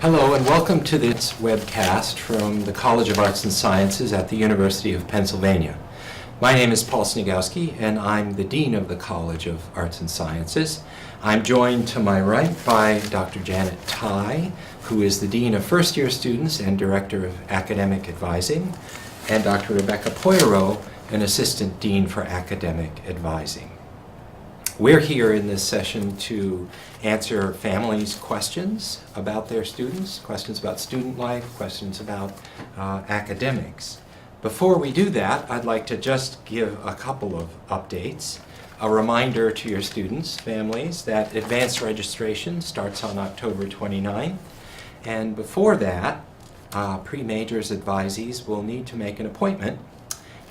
Hello and welcome to this webcast from the College of Arts and Sciences at the University of Pennsylvania. My name is Paul Snigowski and I'm the Dean of the College of Arts and Sciences. I'm joined to my right by Dr. Janet Tai, who is the Dean of First Year Students and Director of Academic Advising, and Dr. Rebecca Poirot, an Assistant Dean for Academic Advising. We're here in this session to answer families' questions about their students, questions about student life, questions about academics. Before we do that, I'd like to just give a couple of updates. A reminder to your students, families, that advanced registration starts on October 29th. And before that, pre-majors advisees will need to make an appointment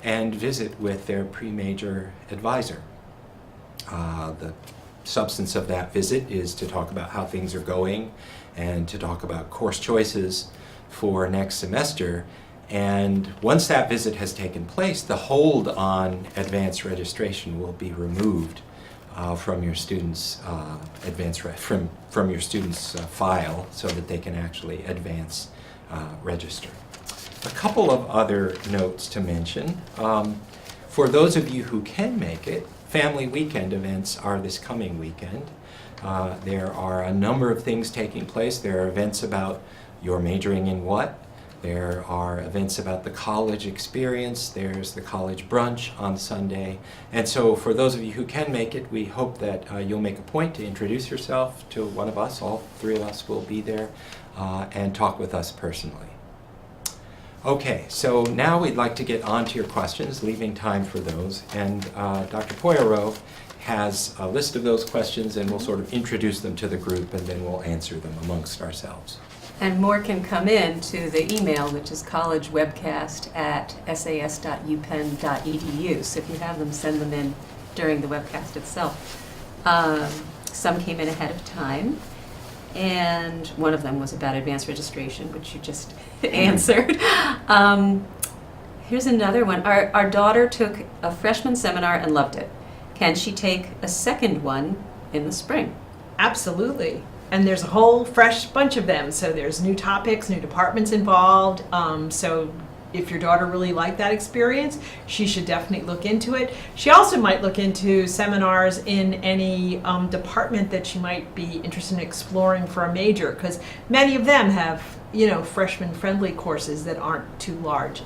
and visit with their pre-major advisor. The substance of that visit is to talk about how things are going and to talk about course choices for next semester. And once that visit has taken place, the hold on advanced registration will be removed from your students' from your students' file, so that they can actually advance register. A couple of other notes to mention. For those of you who can make it, family weekend events are this coming weekend. There are a number of things taking place. There are events about your majoring in what. There are events about the college experience. There's the college brunch on Sunday. And so for those of you who can make it, we hope that you'll make a point to introduce yourself to one of us. All three of us will be there and talk with us personally. Okay, so now we'd like to get on to your questions, leaving time for those. And Dr. Poirot has a list of those questions, and we'll sort of introduce them to the group, and then we'll answer them amongst ourselves. And more can come in to the email, which is collegewebcast@sas.upenn.edu. So if you have them, send them in during the webcast itself. Some came in ahead of time. And one of them was about advanced registration, which you just answered. Here's another one. Our daughter took a freshman seminar and loved it. Can she take a second one in the spring? Absolutely. And there's a whole fresh bunch of them. So there's new topics, new departments involved. So if your daughter really liked that experience, she should definitely look into it. She also might look into seminars in any department that she might be interested in exploring for a major, because many of them have, freshman-friendly courses that aren't too large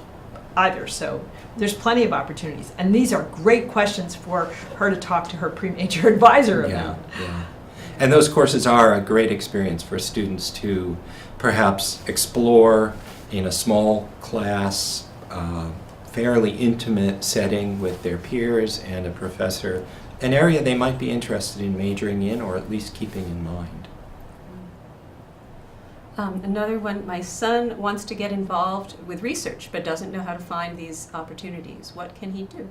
either. So there's plenty of opportunities. And these are great questions for her to talk to her pre-major advisor about. Yeah. And those courses are a great experience for students to perhaps explore in a small class, fairly intimate setting with their peers and a professor, an area they might be interested in majoring in or at least keeping in mind. Another one, my son wants to get involved with research but doesn't know how to find these opportunities. What can he do?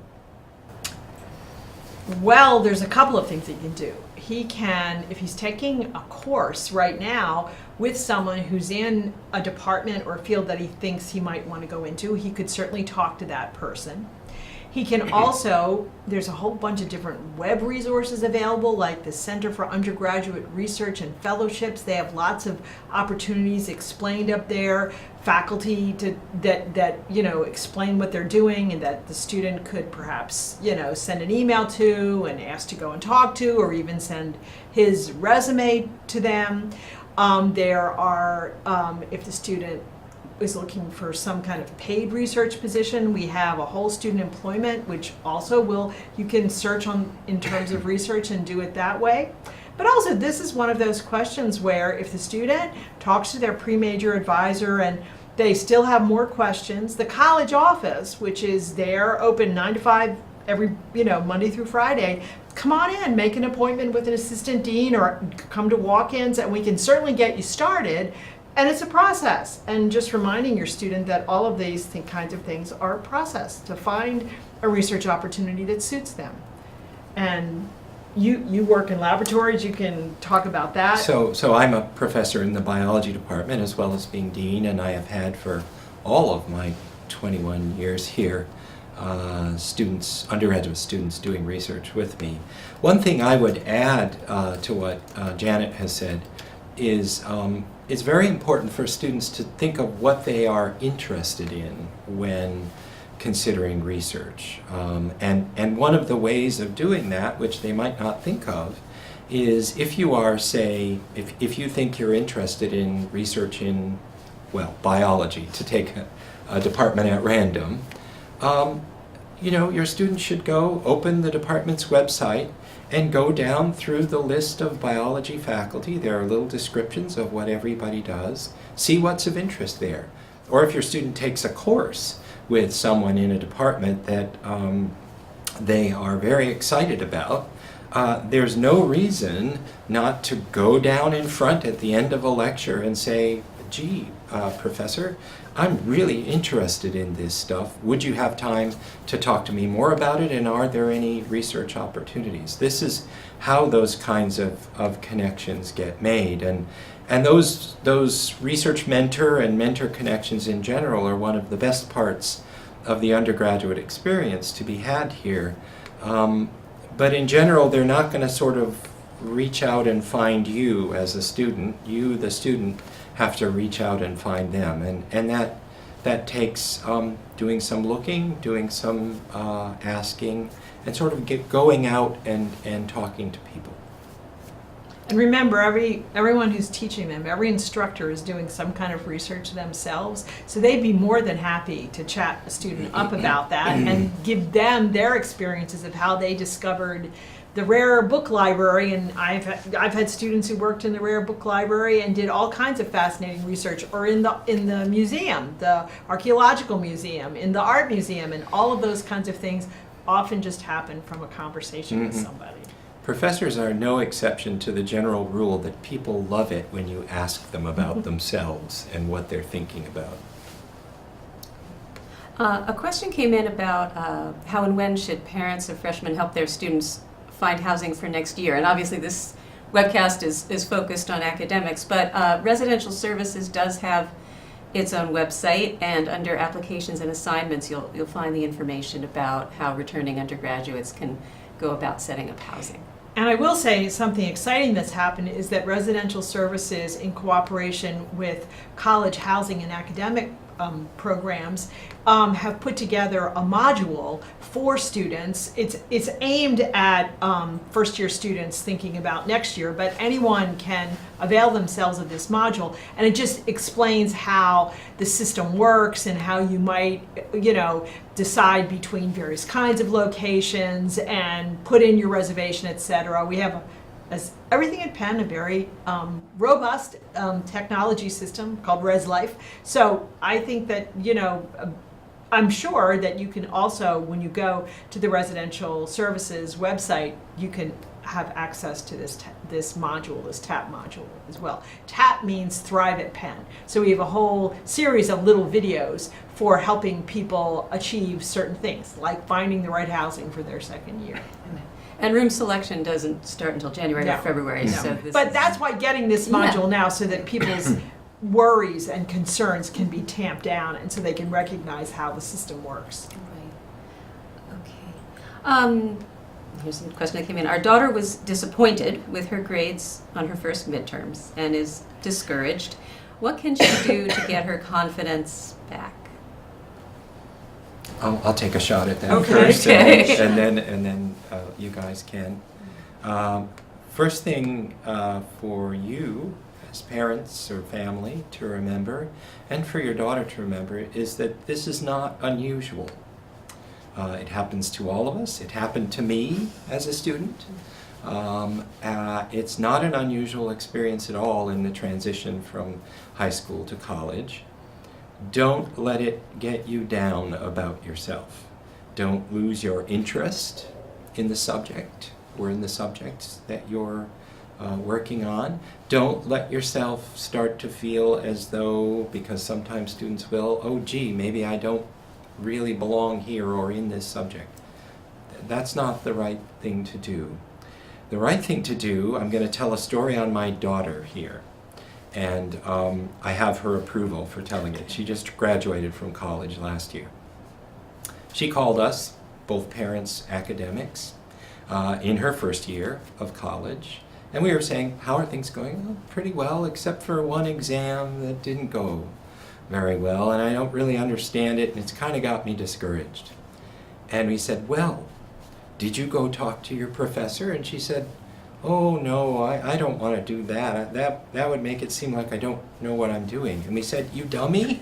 Well, there's a couple of things he can do. He can, if he's taking a course right now with someone who's in a department or a field that he thinks he might want to go into, he could certainly talk to that person. He can also, there's a whole bunch of different web resources available, like the Center for Undergraduate Research and Fellowships. They have lots of opportunities explained up there, faculty that explain what they're doing, and that the student could perhaps send an email to and ask to go and talk to, or even send his resume to them. There are, if the student is looking for some kind of paid research position, we have a whole student employment, which also you can search on in terms of research and do it that way. But also, this is one of those questions where if the student talks to their pre-major advisor and they still have more questions, the college office, which is there open 9 to 5 every Monday through Friday, come on in, make an appointment with an assistant dean or come to walk-ins, and we can certainly get you started. And it's a process, and just reminding your student that all of these kinds of things are a process to find a research opportunity that suits them. And you work in laboratories, you can talk about that. So I'm a professor in the biology department as well as being dean, and I have had for all of my 21 years here undergraduate students doing research with me. One thing I would add to what Janet has said is it's very important for students to think of what they are interested in when considering research. And one of the ways of doing that, which they might not think of, is if you are, say, if you think you're interested in research in, well, biology, to take a department at random, you know, your students should go open the department's website and go down through the list of biology faculty. There are little descriptions of what everybody does. See what's of interest there. Or if your student takes a course with someone in a department that they are very excited about, there's no reason not to go down in front at the end of a lecture and say, gee, Professor, I'm really interested in this stuff. Would you have time to talk to me more about it, and are there any research opportunities? This is how those kinds of connections get made, and those research mentor and mentor connections in general are one of the best parts of the undergraduate experience to be had here. But in general, they're not going to sort of reach out and find you as a student. You, the student, have to reach out and find them, and that takes doing some looking, doing some asking, and sort of going out and talking to people. And remember, everyone who's teaching them, every instructor is doing some kind of research themselves, so they'd be more than happy to chat a student up about that and give them their experiences of how they discovered the rare book library. And I've had students who worked in the rare book library and did all kinds of fascinating research, or in the museum, the archaeological museum, in the art museum, and all of those kinds of things often just happen from a conversation with somebody. Professors are no exception to the general rule that people love it when you ask them about themselves and what they're thinking about. A question came in about how and when should parents of freshmen help their students find housing for next year. And obviously this webcast is focused on academics, but Residential Services does have its own website, and under applications and assignments you'll find the information about how returning undergraduates can go about setting up housing. And I will say something exciting that's happened is that Residential Services, in cooperation with college housing and academic programs, have put together a module for students. It's aimed at first-year students thinking about next year, but anyone can avail themselves of this module, and it just explains how the system works and how you might, decide between various kinds of locations and put in your reservation, etc. We have, as everything at Penn, a very robust technology system called ResLife. So I think that, I'm sure that you can also, when you go to the Residential Services website, you can have access to this module, this TAP module as well. TAP means Thrive at Penn. So we have a whole series of little videos for helping people achieve certain things, like finding the right housing for their second year. And room selection doesn't start until January or February. No. So but that's why getting this module now, so that people's worries and concerns can be tamped down, and so they can recognize how the system works. Right. Okay. Here's a question that came in. Our daughter was disappointed with her grades on her first midterms and is discouraged. What can she do to get her confidence back? I'll take a shot at that Okay. first, Okay. and then you guys can. First thing for you as parents or family to remember, and for your daughter to remember, is that this is not unusual. It happens to all of us. It happened to me as a student. It's not an unusual experience at all in the transition from high school to college. Don't let it get you down about yourself. Don't lose your interest in the subject or in the subjects that you're working on. Don't let yourself start to feel as though, because sometimes students will, oh gee, maybe I don't really belong here or in this subject. That's not the right thing to do. The right thing to do, I'm going to tell a story on my daughter here. And I have her approval for telling it. She just graduated from college last year. She called us, both parents, academics, in her first year of college, And we were saying, how are things going? Oh, pretty well, except for one exam that didn't go very well, and I don't really understand it, and it's kind of got me discouraged. And we said, well, did you go talk to your professor? And she said, oh, no, I don't want to do that. That would make it seem like I don't know what I'm doing. And we said, you dummy,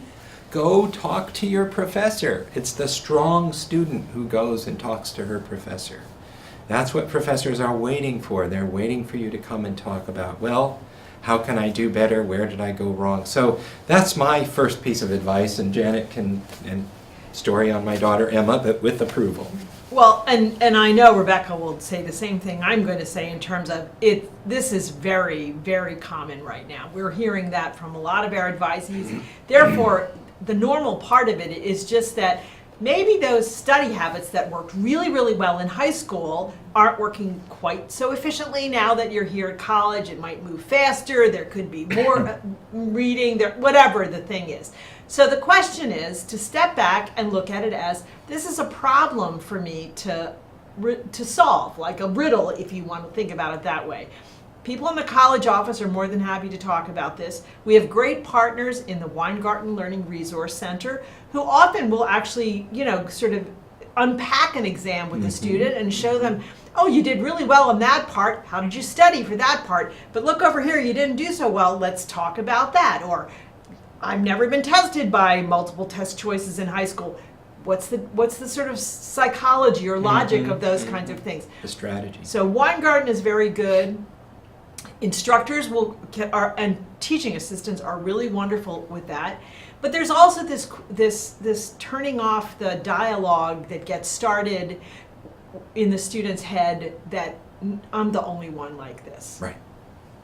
go talk to your professor. It's the strong student who goes and talks to her professor. That's what professors are waiting for. They're waiting for you to come and talk about, well, how can I do better? Where did I go wrong? So that's my first piece of advice, and Janet can, and story on my daughter Emma, but with approval. Well, and I know Rebecca will say the same thing I'm going to say in terms of it. This is very, very common right now. We're hearing that from a lot of our advisees. Therefore, the normal part of it is just that maybe those study habits that worked really, really well in high school aren't working quite so efficiently now that you're here at college. It might move faster. There could be more reading, there, whatever the thing is. So the question is to step back and look at it as, this is a problem for me to solve, like a riddle, if you want to think about it that way. People in the college office are more than happy to talk about this. We have great partners in the Weingarten Learning Resource Center who often will actually, sort of unpack an exam with the student and show them, oh, you did really well on that part. How did you study for that part? But look over here, you didn't do so well. Let's talk about that. Or, I've never been tested by multiple test choices in high school. What's the sort of psychology or logic of those kinds of things? The strategy. So Weingarten is very good. Instructors and teaching assistants are really wonderful with that. But there's also this turning off the dialogue that gets started in the student's head that I'm the only one like this. Right.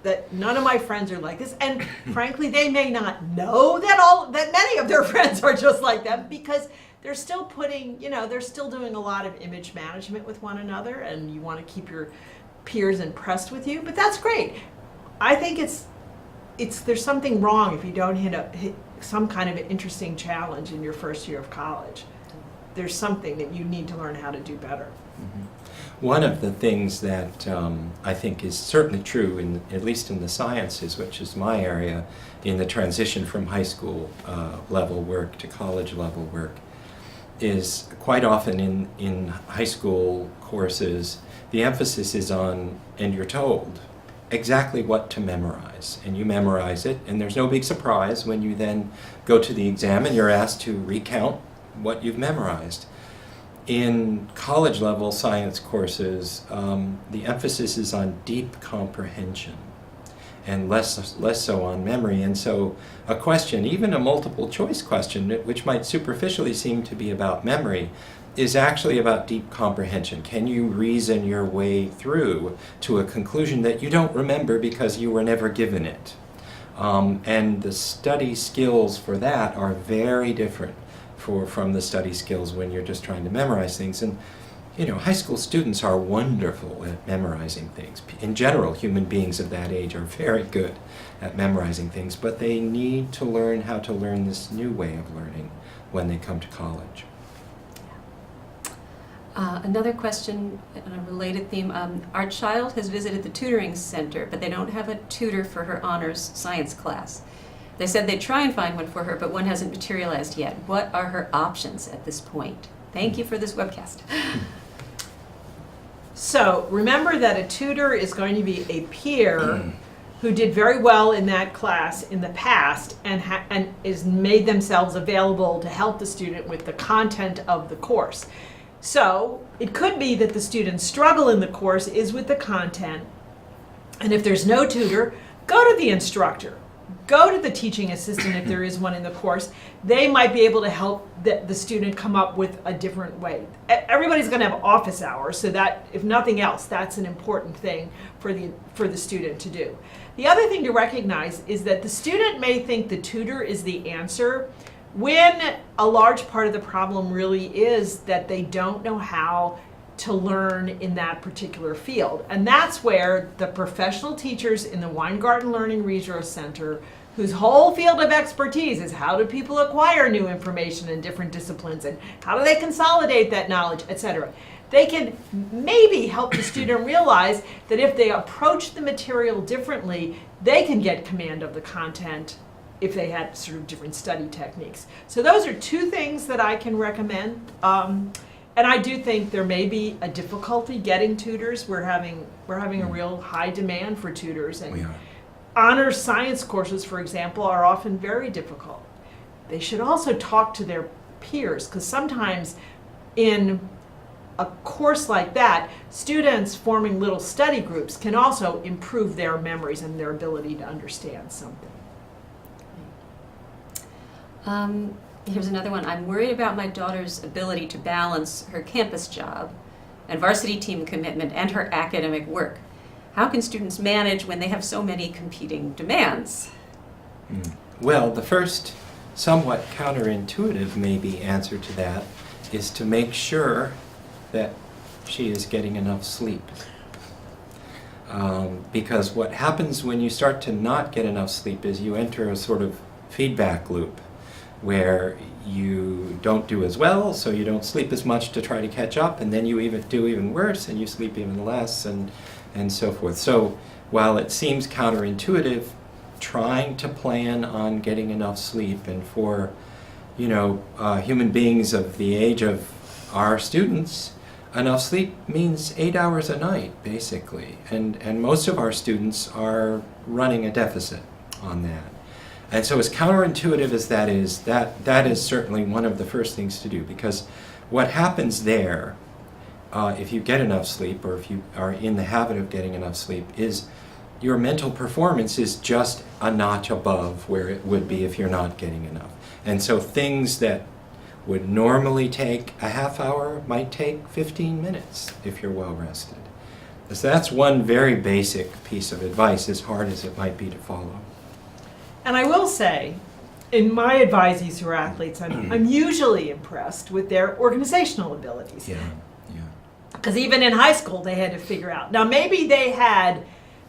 That none of my friends are like this, and frankly, they may not know that many of their friends are just like them, because they're still they're still doing a lot of image management with one another, and you want to keep your peers impressed with you. But that's great. I think there's something wrong if you don't hit some kind of an interesting challenge in your first year of college. There's something that you need to learn how to do better. Mm-hmm. One of the things that I think is certainly true, at least in the sciences, which is my area, in the transition from high school level work to college level work, is quite often in high school courses, the emphasis is on, and you're told exactly what to memorize, and you memorize it, and there's no big surprise when you then go to the exam and you're asked to recount what you've memorized. In college level science courses, the emphasis is on deep comprehension and less so on memory. And so a question, even a multiple choice question, which might superficially seem to be about memory, is actually about deep comprehension. Can you reason your way through to a conclusion that you don't remember because you were never given it? And the study skills for that are very different from the study skills when you're just trying to memorize things. And high school students are wonderful at memorizing things. In general, human beings of that age are very good at memorizing things, but they need to learn how to learn this new way of learning when they come to college. Another question on a related theme. Our child has visited the tutoring center, but they don't have a tutor for her honors science class. They said they'd try and find one for her, but one hasn't materialized yet. What are her options at this point? Thank you for this webcast. So remember that a tutor is going to be a peer who did very well in that class in the past and is made themselves available to help the student with the content of the course. So it could be that the student's struggle in the course is with the content, and if there's no tutor, go to the instructor. Go to the teaching assistant if there is one in the course. They might be able to help the student come up with a different way. Everybody's going to have office hours, so that, if nothing else, that's an important thing for the student to do. The other thing to recognize is that the student may think the tutor is the answer, when a large part of the problem really is that they don't know how to learn in that particular field. And that's where the professional teachers in the Weingarten Learning Resource Center, whose whole field of expertise is how do people acquire new information in different disciplines and how do they consolidate that knowledge, etc. they can maybe help the student realize that if they approach the material differently, they can get command of the content if they had sort of different study techniques. So those are two things that I can recommend. And I do think there may be a difficulty getting tutors. We're having a real high demand for tutors. And We are. honors science courses, for example, are often very difficult. They should also talk to their peers, because sometimes in a course like that, students forming little study groups can also improve their memories and their ability to understand something. Here's another one. I'm worried about my daughter's ability to balance her campus job and varsity team commitment and her academic work. How can students manage when they have so many competing demands? Well, the first somewhat counterintuitive maybe answer to that is to make sure that she is getting enough sleep. Because what happens when you start to not get enough sleep is you enter a sort of feedback loop where you don't do as well, so you don't sleep as much to try to catch up, and then you do even worse, and you sleep even less, and so forth. So while it seems counterintuitive, trying to plan on getting enough sleep, and for human beings of the age of our students, enough sleep means 8 hours a night, basically, and most of our students are running a deficit on that. And so as counterintuitive as that is certainly one of the first things to do, because what happens there, if you get enough sleep, or if you are in the habit of getting enough sleep, is your mental performance is just a notch above where it would be if you're not getting enough. And so things that would normally take a half hour might take 15 minutes if you're well rested. So that's one very basic piece of advice, as hard as it might be to follow. And I will say, in my advisees who are athletes, I'm usually impressed with their organizational abilities. Yeah. Because even in high school, they had to figure out. Now, maybe they had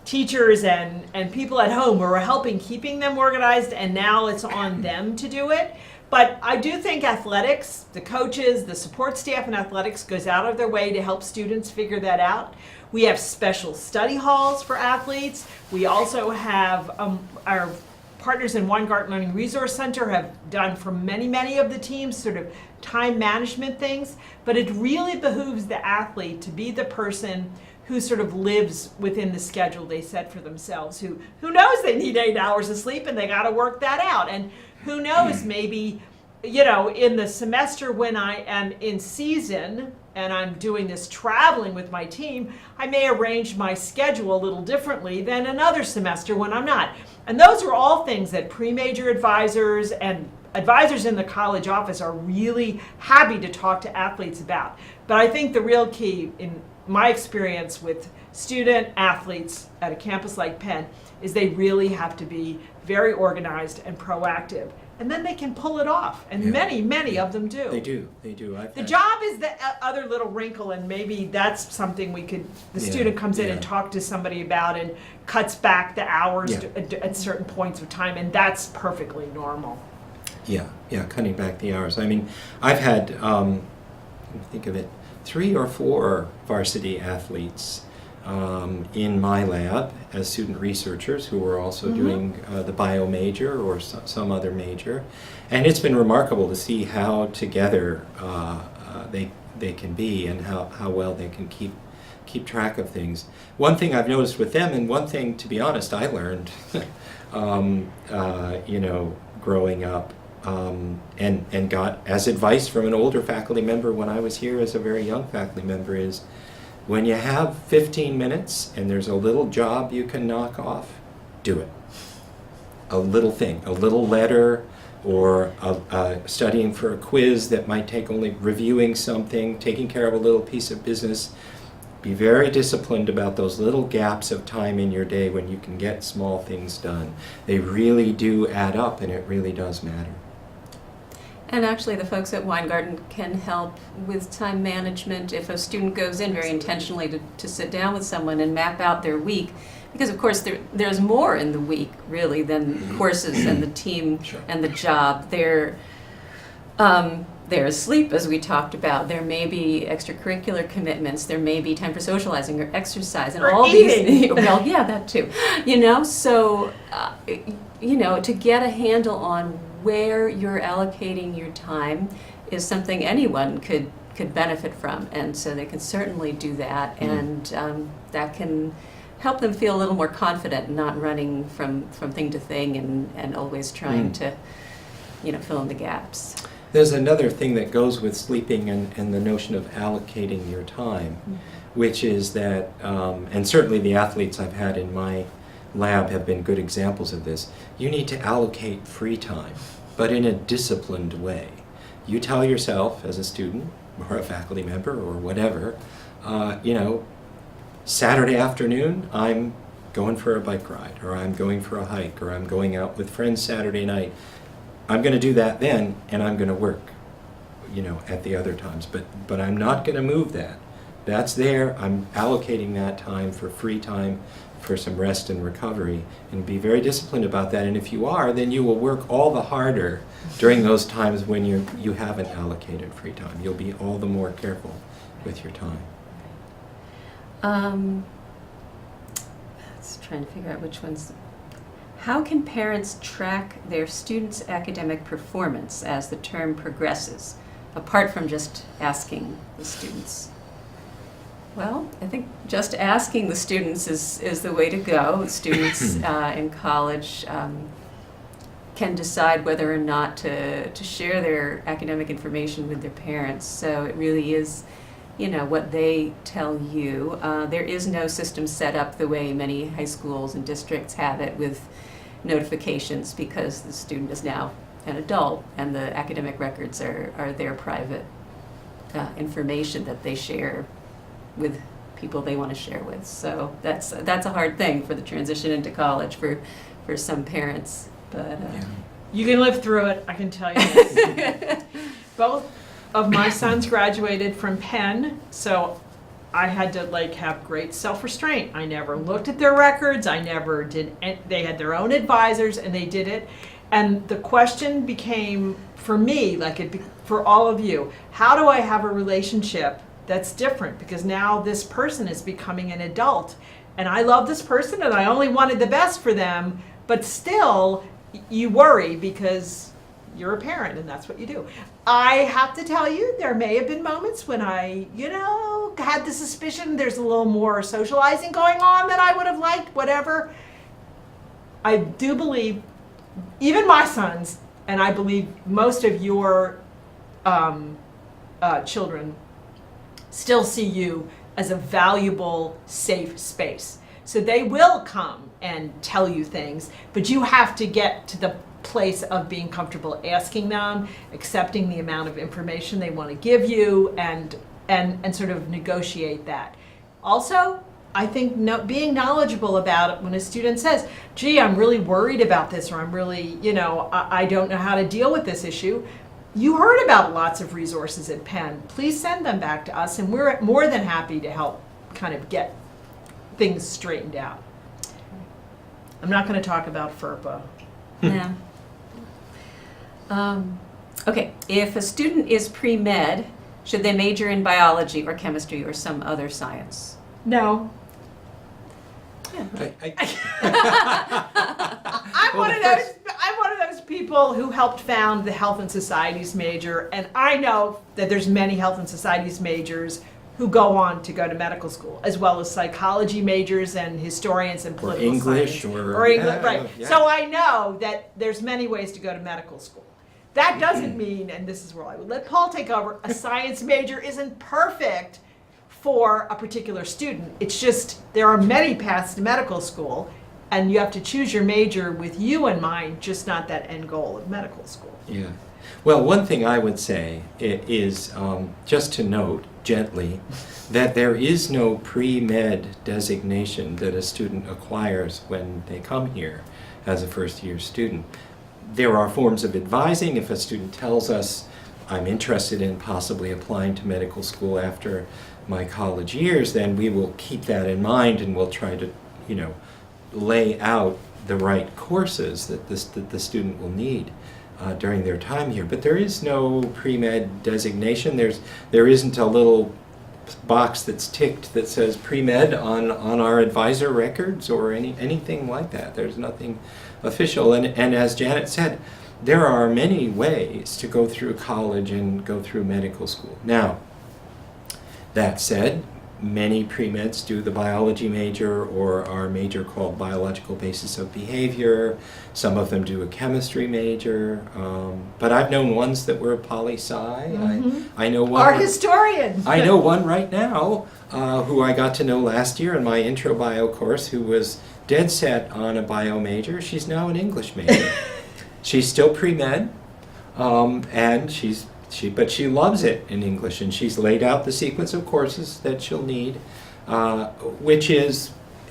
teachers and people at home who were helping keeping them organized, and now it's on them to do it. But I do think athletics, the coaches, the support staff in athletics goes out of their way to help students figure that out. We have special study halls for athletes. We also have our partners in Weingarten Learning Resource Center have done for many of the teams sort of time management things, but it really behooves the athlete to be the person who sort of lives within the schedule they set for themselves, who knows they need 8 hours of sleep and they got to work that out, and who knows, maybe, in the semester when I am in season and I'm doing this traveling with my team, I may arrange my schedule a little differently than another semester when I'm not. And those are all things that pre-major advisors and advisors in the college office are really happy to talk to athletes about. But I think the real key, in my experience with student athletes at a campus like Penn, is they really have to be very organized and proactive. And then they can pull it off. And many of them do. They do. The job is the other little wrinkle, and maybe that's something the student comes in and talk to somebody about and cuts back the hours at certain points of time, and that's perfectly normal. Yeah, cutting back the hours. I mean, I've had, think of it, 3 or 4 varsity athletes in my lab as student researchers who were also doing the bio major or some other major, and it's been remarkable to see how together they can be, and how well they can keep track of things. One thing I've noticed with them, and one thing, to be honest, I learned growing up, and got as advice from an older faculty member when I was here as a very young faculty member, is when you have 15 minutes and there's a little job you can knock off, do it. A little thing, a little letter, or studying for a quiz that might take only reviewing something, taking care of a little piece of business. Be very disciplined about those little gaps of time in your day when you can get small things done. They really do add up, and it really does matter. And actually, the folks at Weingarten can help with time management if a student goes in very intentionally to sit down with someone and map out their week. Because, of course, there's more in the week, really, than courses and the team and the job. there's sleep, as we talked about. There may be extracurricular commitments. There may be time for socializing or exercise, and Or all eating. these. Well, yeah, that too. You know, so you know, to get a handle on where you're allocating your time is something anyone could benefit from, and so they can certainly do that, and that can help them feel a little more confident, not running from thing to thing and always trying to, you know, fill in the gaps. There's another thing that goes with sleeping and the notion of allocating your time, which is that, and certainly the athletes I've had in my lab have been good examples of this, you need to allocate free time, but in a disciplined way. You tell yourself as a student or a faculty member or whatever, you know, Saturday afternoon I'm going for a bike ride, or I'm going for a hike, or I'm going out with friends Saturday night. I'm going to do that then, and I'm going to work, you know, at the other times. But I'm not going to move that. That's there. I'm allocating that time for free time, for some rest and recovery, and be very disciplined about that. And if you are, then you will work all the harder during those times when you haven't allocated free time. You'll be all the more careful with your time. Let's try and figure out which ones. How can parents track their students' academic performance as the term progresses, apart from just asking the students? Well, I think just asking the students is the way to go. Students in college can decide whether or not to share their academic information with their parents. So it really is, you know, what they tell you. There is no system set up the way many high schools and districts have it with notifications, because the student is now an adult and the academic records are their private information that they share with people they want to share with. So that's a hard thing for the transition into college for some parents. But You can live through it, I can tell you this. Both of my sons graduated from Penn, so I had to have great self-restraint. I never looked at their records. I never did. They had their own advisors, and they did it. And the question became, for me, for all of you, how do I have a relationship that's different? Because now this person is becoming an adult, and I love this person, and I only wanted the best for them. But still, you worry because you're a parent, and that's what you do. I have to tell you, there may have been moments when I, had the suspicion there's a little more socializing going on than I would have liked, whatever. I do believe, even my sons, and I believe most of your children still see you as a valuable, safe space. So they will come and tell you things, but you have to get to the place of being comfortable asking them, accepting the amount of information they want to give you, and sort of negotiate that. Also, I think being knowledgeable about it when a student says, gee, I'm really worried about this, or I'm really, I don't know how to deal with this issue. You heard about lots of resources at Penn. Please send them back to us, and we're more than happy to help kind of get things straightened out. I'm not going to talk about FERPA. Yeah. Okay, if a student is pre-med, should they major in biology or chemistry or some other science? No. Yeah. I'm one of those people who helped found the Health and Societies major, and I know that there's many Health and Societies majors who go on to go to medical school, as well as psychology majors and historians and political English science. or English, right. Yeah. So I know that there's many ways to go to medical school. That doesn't mean, and this is where I would let Paul take over, a science major isn't perfect for a particular student. It's just there are many paths to medical school, and you have to choose your major with you in mind, just not that end goal of medical school. Yeah. Well, one thing I would say is just to note gently that there is no pre-med designation that a student acquires when they come here as a first-year student. There are forms of advising. If a student tells us, I'm interested in possibly applying to medical school after my college years, then we will keep that in mind, and we'll try to, lay out the right courses that the student will need. during their time here. But there is no pre-med designation. There isn't a little box that's ticked that says pre-med on our advisor records or anything like that. There's nothing official. And as Janet said, there are many ways to go through college and go through medical school. Now, that said, many pre-meds do the biology major or our major called biological basis of behavior. Some of them do a chemistry major. But I've known ones that were poli-sci. I know one. Art historian. I know one right now who I got to know last year in my intro bio course who was dead set on a bio major. She's now an English major. She's still pre-med, and but she loves it in English, and she's laid out the sequence of courses that she'll need, which is,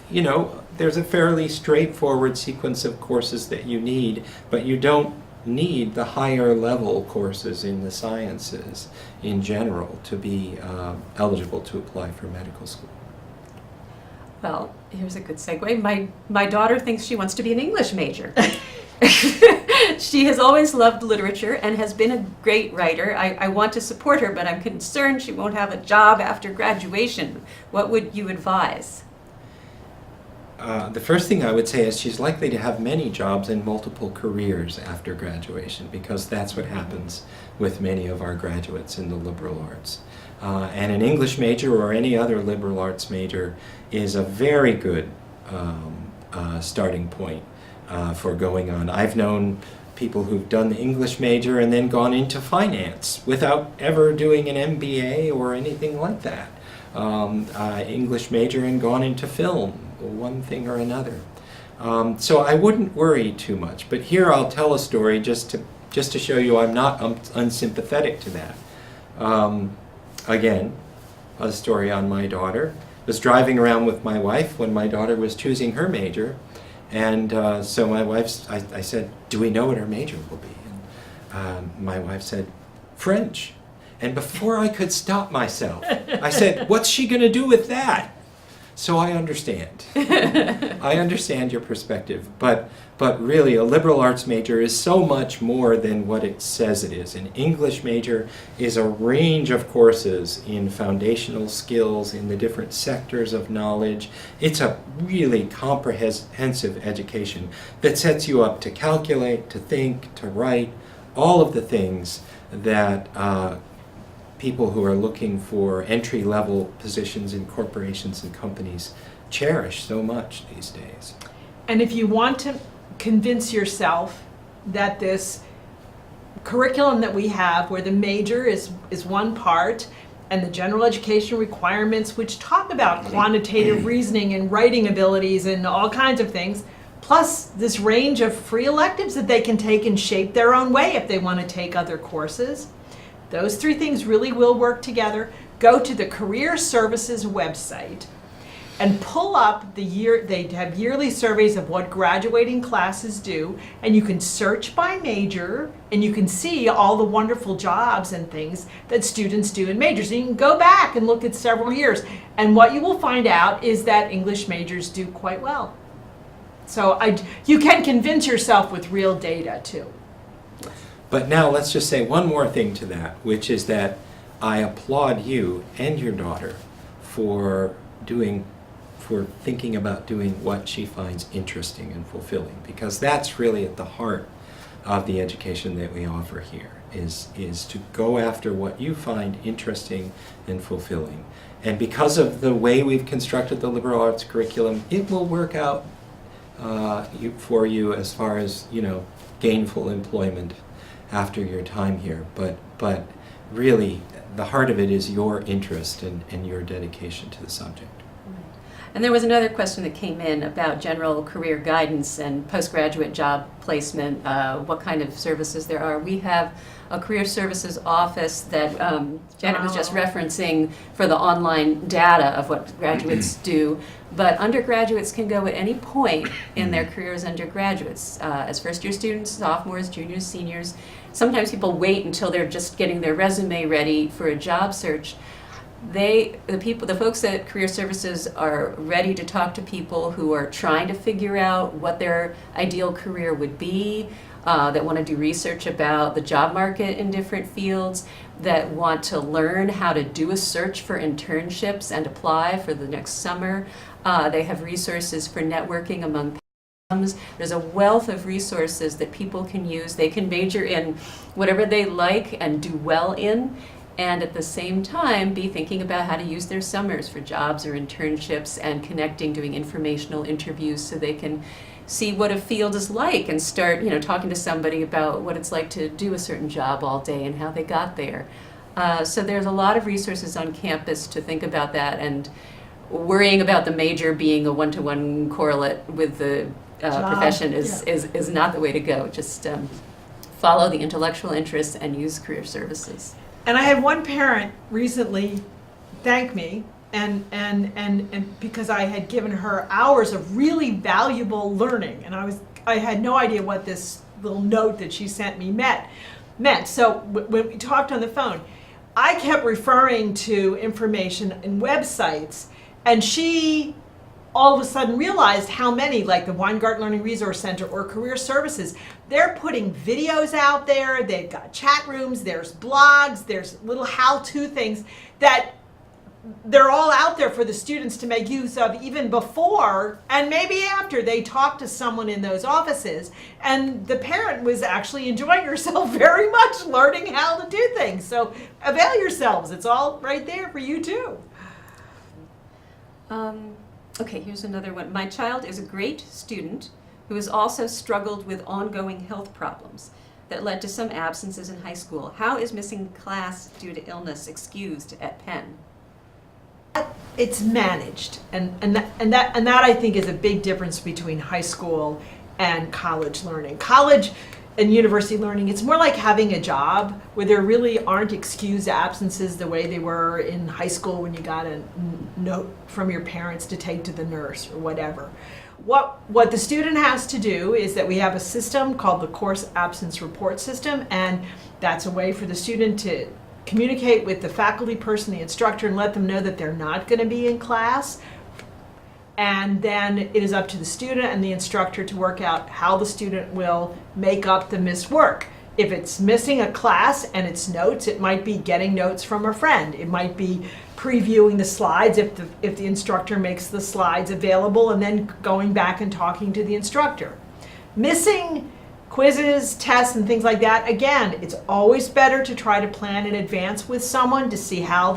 there's a fairly straightforward sequence of courses that you need, but you don't need the higher level courses in the sciences in general to be eligible to apply for medical school. Well, here's a good segue. My daughter thinks she wants to be an English major. She has always loved literature and has been a great writer. I want to support her, but I'm concerned she won't have a job after graduation. What would you advise? The first thing I would say is she's likely to have many jobs and multiple careers after graduation, because that's what happens with many of our graduates in the liberal arts. And an English major or any other liberal arts major is a very good starting point for going on. I've known people who've done the English major and then gone into finance without ever doing an MBA or anything like that. English major and gone into film, one thing or another. So I wouldn't worry too much. But here I'll tell a story just to show you I'm not unsympathetic to that. Again, a story on my daughter. I was driving around with my wife when my daughter was choosing her major. And so my wife, I said, do we know what her major will be? And my wife said, French. And before I could stop myself, I said, what's she going to do with that? So I understand. I understand your perspective. But really, a liberal arts major is so much more than what it says it is. An English major is a range of courses in foundational skills, in the different sectors of knowledge. It's a really comprehensive education that sets you up to calculate, to think, to write, all of the things that people who are looking for entry-level positions in corporations and companies cherish so much these days. And if you want to convince yourself that this curriculum that we have, where the major is one part, and the general education requirements, which talk about quantitative reasoning and writing abilities and all kinds of things, plus this range of free electives that they can take and shape their own way if they want to take other courses. Those three things really will work together. Go to the Career Services website and pull up they have yearly surveys of what graduating classes do, and you can search by major, and you can see all the wonderful jobs and things that students do in majors. And you can go back and look at several years, and what you will find out is that English majors do quite well. So you can convince yourself with real data too. But now let's just say one more thing to that, which is that I applaud you and your daughter for thinking about doing what she finds interesting and fulfilling, because that's really at the heart of the education that we offer here, is to go after what you find interesting and fulfilling. And because of the way we've constructed the liberal arts curriculum, it will work out for you as far as, gainful employment after your time here. But really, the heart of it is your interest and your dedication to the subject. And there was another question that came in about general career guidance and postgraduate job placement, what kind of services there are. We have a career services office that Janet was just referencing for the online data of what graduates do. But undergraduates can go at any point in their career as undergraduates, as first-year students, sophomores, juniors, seniors. Sometimes people wait until they're just getting their resume ready for a job search. The folks at Career Services are ready to talk to people who are trying to figure out what their ideal career would be. that want to do research about the job market in different fields, that want to learn how to do a search for internships and apply for the next summer. They have resources for networking among Fam10s. There's a wealth of resources that people can use. They can major in whatever they like and do well in, and at the same time be thinking about how to use their summers for jobs or internships and connecting, doing informational interviews so they can see what a field is like and start, talking to somebody about what it's like to do a certain job all day and how they got there. So there's a lot of resources on campus to think about that, and worrying about the major being a one-to-one correlate with the profession is not the way to go. Just follow the intellectual interests and use career services. And I had one parent recently thank me, and because I had given her hours of really valuable learning, and I had no idea what this little note that she sent me meant. So when we talked on the phone, I kept referring to information in websites, and she all of a sudden realized how many, like the Weingart Learning Resource Center or Career Services, they're putting videos out there, they've got chat rooms, there's blogs, there's little how-to things that they're all out there for the students to make use of even before and maybe after they talk to someone in those offices. And the parent was actually enjoying herself very much learning how to do things. So avail yourselves. It's all right there for you too. Okay, here's another one. My child is a great student who has also struggled with ongoing health problems that led to some absences in high school. How is missing class due to illness excused at Penn? It's managed, and that I think is a big difference between high school and college learning. College and university learning, it's more like having a job where there really aren't excused absences the way they were in high school when you got a note from your parents to take to the nurse or whatever. What the student has to do is that we have a system called the Course Absence Report System, and that's a way for the student to communicate with the faculty person, the instructor, and let them know that they're not going to be in class. And then it is up to the student and the instructor to work out how the student will make up the missed work. If it's missing a class and it's notes, it might be getting notes from a friend. It might be previewing the slides if the instructor makes the slides available, and then going back and talking to the instructor. Missing quizzes, tests, and things like that, again, it's always better to try to plan in advance with someone to see how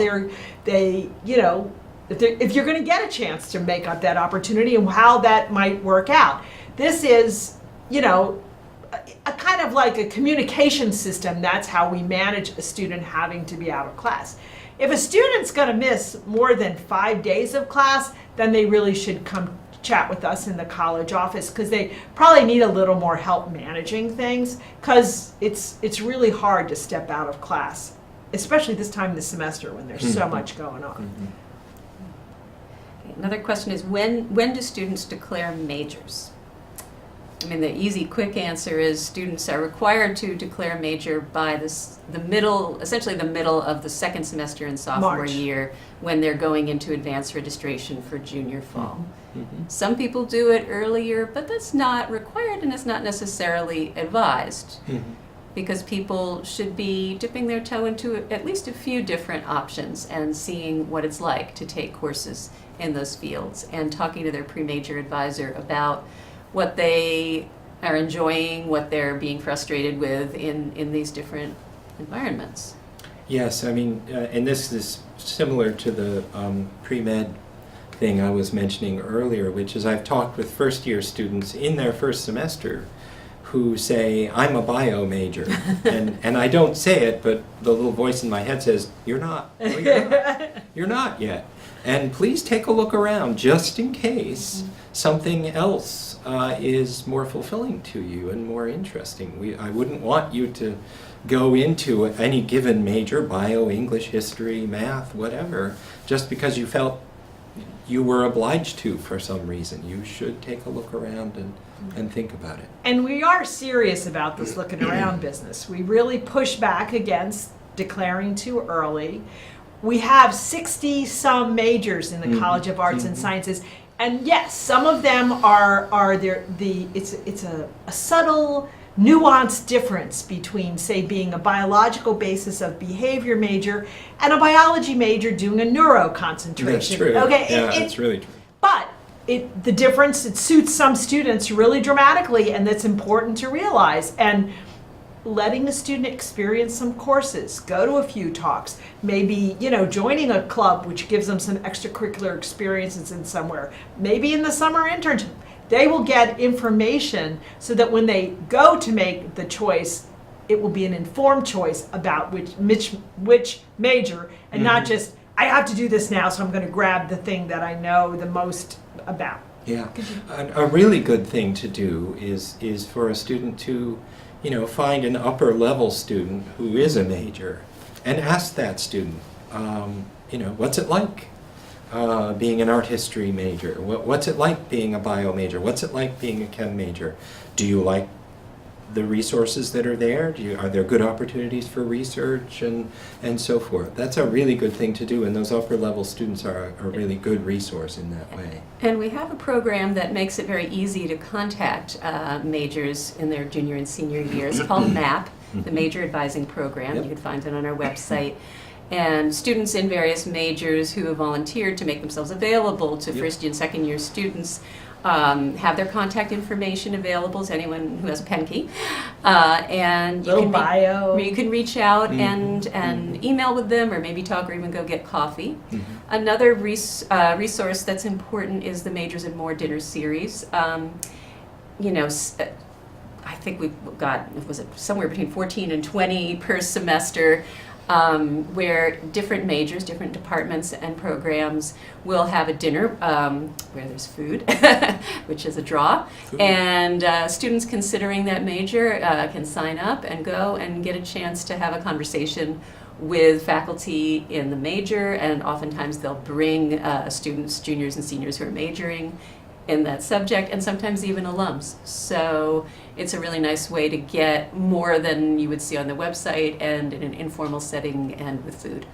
if you're going to get a chance to make up that opportunity and how that might work out. This is, a kind of like a communication system. That's how we manage a student having to be out of class. If a student's going to miss more than 5 days of class, then they really should come chat with us in the college office, because they probably need a little more help managing things, because it's really hard to step out of class, especially this time of the semester when there's so much going on. Okay, another question is, when do students declare majors? I mean, the easy, quick answer is students are required to declare a major by essentially the middle of the second semester in sophomore March. year, when they're going into advanced registration for junior fall. Mm-hmm. Some people do it earlier, but that's not required and it's not necessarily advised, because people should be dipping their toe into at least a few different options and seeing what it's like to take courses in those fields, and talking to their pre-major advisor about what they are enjoying, what they're being frustrated with in these different environments. Yes, I mean, and this is similar to the pre-med thing I was mentioning earlier, which is I've talked with first-year students in their first semester who say, I'm a bio major. and I don't say it, but the little voice in my head says, you're not. No, you're not. You're not yet. And please take a look around just in case something else is more fulfilling to you and more interesting. I wouldn't want you to go into any given major, bio, English, history, math, whatever, just because you felt you were obliged to for some reason. You should take a look around and think about it. And we are serious about this looking around business. We really push back against declaring too early. We have 60-some majors in the College of Arts and Sciences, and yes, some of them are it's a subtle nuanced difference between, say, being a biological basis of behavior major and a biology major doing a neuro concentration. That's true. Okay, Yeah, that's really true. but the difference, it suits some students really dramatically, and that's important to realize. And letting the student experience some courses, go to a few talks, maybe, joining a club which gives them some extracurricular experiences in somewhere, maybe in the summer internship. They will get information so that when they go to make the choice, it will be an informed choice about which major, and not just, I have to do this now, so I'm going to grab the thing that I know the most about. Yeah, a really good thing to do is for a student to, find an upper level student who is a major and ask that student, what's it like being an art history major? What's it like being a bio major? What's it like being a chem major? Do you like the resources that are there? Are there good opportunities for research and so forth? That's a really good thing to do, and those upper level students are a really good resource in that way. And we have a program that makes it very easy to contact majors in their junior and senior years called MAP, the Major Advising Program. Yep. You can find it on our website. And students in various majors who have volunteered to make themselves available to Yep. first and second year students have their contact information available to anyone who has a pen key. And Little bio. you can reach out and email with them, or maybe talk, or even go get coffee. Another resource that's important is the Majors and More Dinner Series. I think we've got, was it somewhere between 14 and 20 per semester, where different majors, different departments and programs will have a dinner where there's food, which is a draw. Cool. And students considering that major can sign up and go and get a chance to have a conversation with faculty in the major, and oftentimes they'll bring students, juniors and seniors who are majoring in that subject, and sometimes even alums. So it's a really nice way to get more than you would see on the website, and in an informal setting and with food.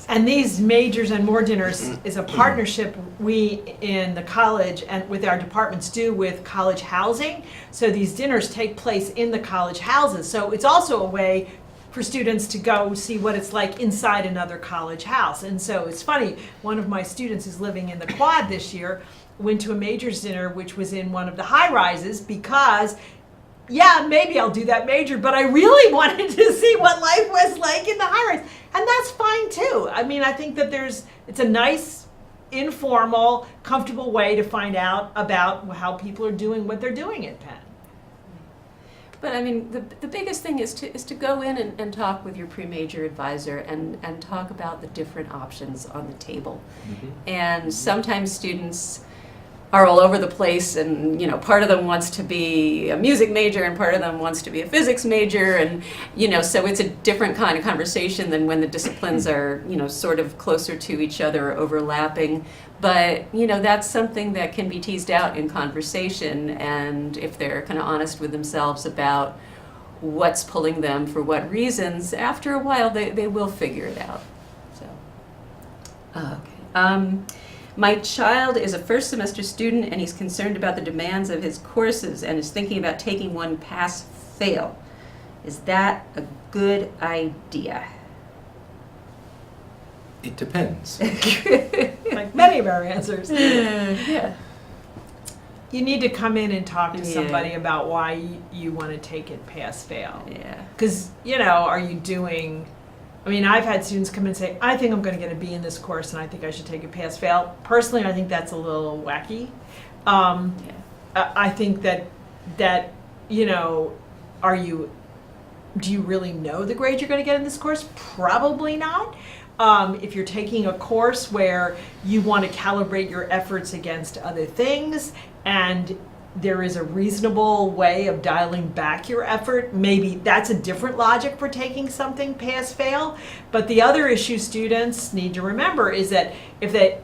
And these Majors and More Dinners is a partnership we in the college and with our departments do with college housing. So these dinners take place in the college houses. So it's also a way for students to go see what it's like inside another college house. And so it's funny, one of my students is living in the Quad this year, went to a major's dinner which was in one of the high rises because, yeah, maybe I'll do that major, but I really wanted to see what life was like in the high rise. And that's fine too. I mean, I think that it's a nice, informal, comfortable way to find out about how people are doing what they're doing at Penn. But I mean, the biggest thing is to go in and talk with your pre-major advisor and talk about the different options on the table. And sometimes students are all over the place, and part of them wants to be a music major and part of them wants to be a physics major, and so it's a different kind of conversation than when the disciplines are sort of closer to each other or overlapping. But that's something that can be teased out in conversation, and if they're kind of honest with themselves about what's pulling them for what reasons, after a while they will figure it out. So okay. My child is a first semester student, and he's concerned about the demands of his courses and is thinking about taking one pass-fail. Is that a good idea? It depends. Like many of our answers. Yeah. You need to come in and talk to Yeah. somebody about why you want to take it pass-fail. Yeah. Because, are you doing... I mean, I've had students come in and say, I think I'm going to get a B in this course and I think I should take a pass-fail. Personally, I think that's a little wacky. I think that do you really know the grade you're going to get in this course? Probably not. If you're taking a course where you want to calibrate your efforts against other things and there is a reasonable way of dialing back your effort, maybe that's a different logic for taking something pass-fail. But the other issue students need to remember is that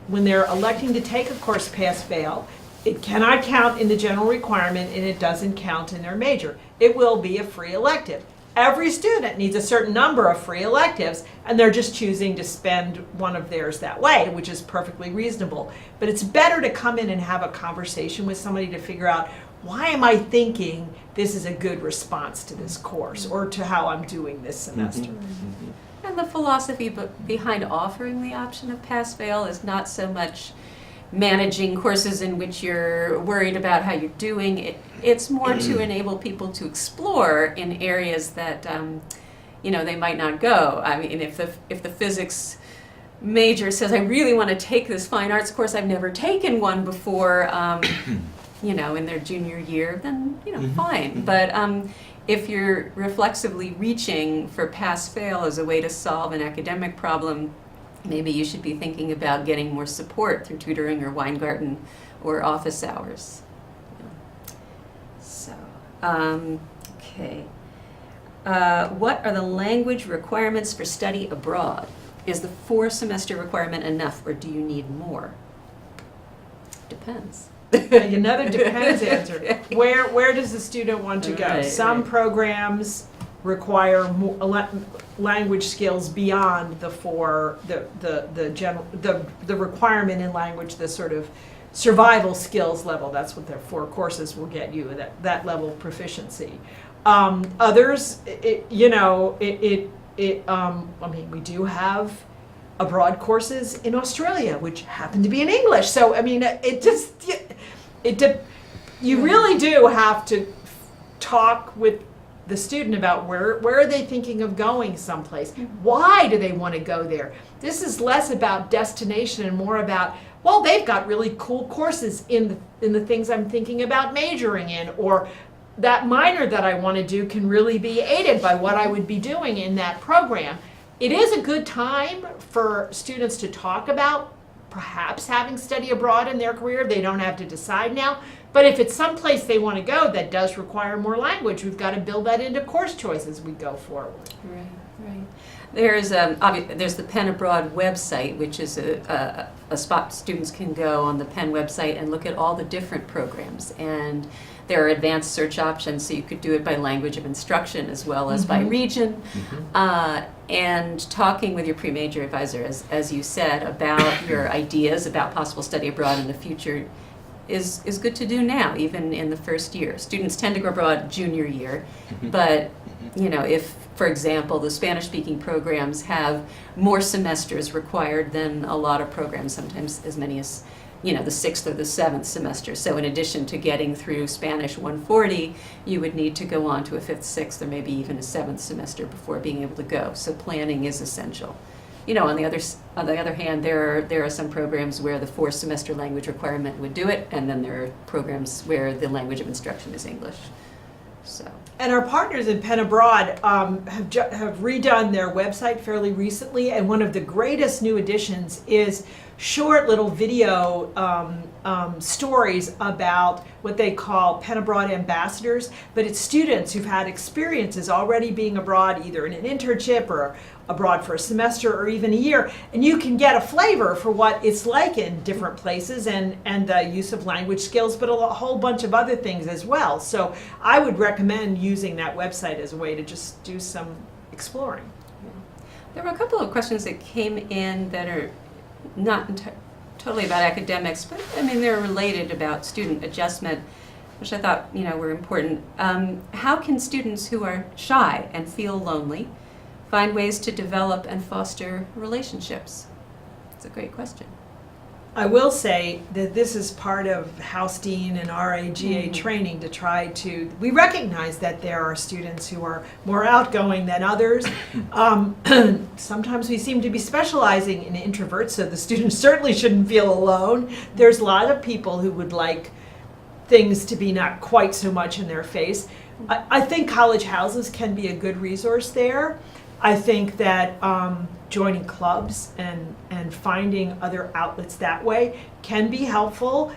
when they're electing to take a course pass-fail, it cannot count in the general requirement and it doesn't count in their major. It will be a free elective. Every student needs a certain number of free electives, and they're just choosing to spend one of theirs that way, which is perfectly reasonable. But it's better to come in and have a conversation with somebody to figure out why am I thinking this is a good response to this course or to how I'm doing this semester? And the philosophy behind offering the option of pass-fail is not so much managing courses in which you're worried about how you're doing. It's more to enable people to explore in areas that they might not go. I mean, if the physics major says, I really want to take this fine arts course, I've never taken one before, in their junior year, then fine. But if you're reflexively reaching for pass-fail as a way to solve an academic problem, maybe you should be thinking about getting more support through tutoring or Weingarten or office hours. So, okay. What are the language requirements for study abroad? Is the 4-semester requirement enough, or do you need more? Depends. Another depends answer. Where does the student want to go? Right, Some right. programs require language skills beyond the requirement in language, the sort of survival skills level. That's what their 4 courses will get you, that level of proficiency. Others, we do have abroad courses in Australia, which happen to be in English. So, I mean, you really do have to talk with the student about where are they thinking of going someplace. Why do they want to go there? This is less about destination and more about, well, they've got really cool courses in the things I'm thinking about majoring in, or that minor that I want to do can really be aided by what I would be doing in that program. It is a good time for students to talk about perhaps having study abroad in their career. They don't have to decide now. But if it's someplace they want to go that does require more language, we've got to build that into course choice as we go forward. Right. There's the Penn Abroad website, which is a spot students can go on the Penn website and look at all the different programs. And there are advanced search options, so you could do it by language of instruction as well as by region. And talking with your pre-major advisor, as you said, about your ideas about possible study abroad in the future is good to do now, even in the first year. Students tend to go abroad junior year, but if, for example, the Spanish-speaking programs have more semesters required than a lot of programs, sometimes as many as the 6th or the 7th semester. So in addition to getting through Spanish 140, you would need to go on to a 5th, 6th, or maybe even a 7th semester before being able to go. So planning is essential. On the other hand, there are some programs where the 4-semester language requirement would do it, and then there are programs where the language of instruction is English. So. And our partners in Penn Abroad have redone their website fairly recently, and one of the greatest new additions is short little video stories about what they call Penn Abroad ambassadors, but it's students who've had experiences already being abroad, either in an internship or abroad for a semester or even a year, and you can get a flavor for what it's like in different places and the use of language skills, but a whole bunch of other things as well. So I would recommend using that website as a way to just do some exploring. There were a couple of questions that came in that are not totally about academics, but they're related about student adjustment, which I thought were important. How can students who are shy and feel lonely find ways to develop and foster relationships? It's a great question. I will say that this is part of House Dean and RAGA training to try to, we recognize that there are students who are more outgoing than others. Sometimes we seem to be specializing in introverts, so the students certainly shouldn't feel alone. There's a lot of people who would like things to be not quite so much in their face. I think college houses can be a good resource there. I think that joining clubs and finding other outlets that way can be helpful.